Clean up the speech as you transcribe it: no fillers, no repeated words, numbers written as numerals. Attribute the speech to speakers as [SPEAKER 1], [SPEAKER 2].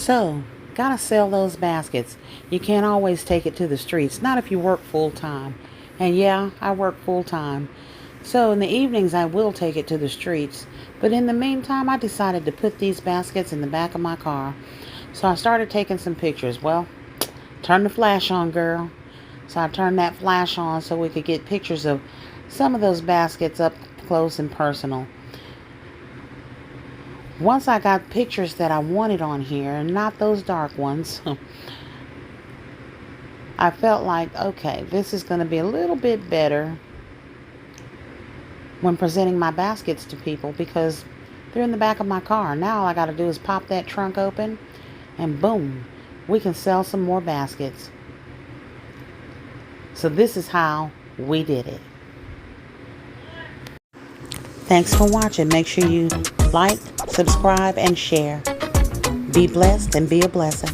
[SPEAKER 1] So, gotta sell those baskets. You can't always take it to the streets, not if you work full time. And yeah, I work full time. So in the evenings I will take it to the streets. But in the meantime, I decided to put these baskets in the back of my car. So I started taking some pictures. Well, turn the flash on, girl. So I turned that flash on so we could get pictures of some of those baskets up close and personal. Once I got pictures that I wanted on here, and not those dark ones, I felt like, okay, this is going to be a little bit better when presenting my baskets to people because they're in the back of my car. Now all I got to do is pop that trunk open and boom, we can sell some more baskets. So this is how we did it. Thanks for watching. Make sure you like, subscribe, and share. Be blessed and be a blessing.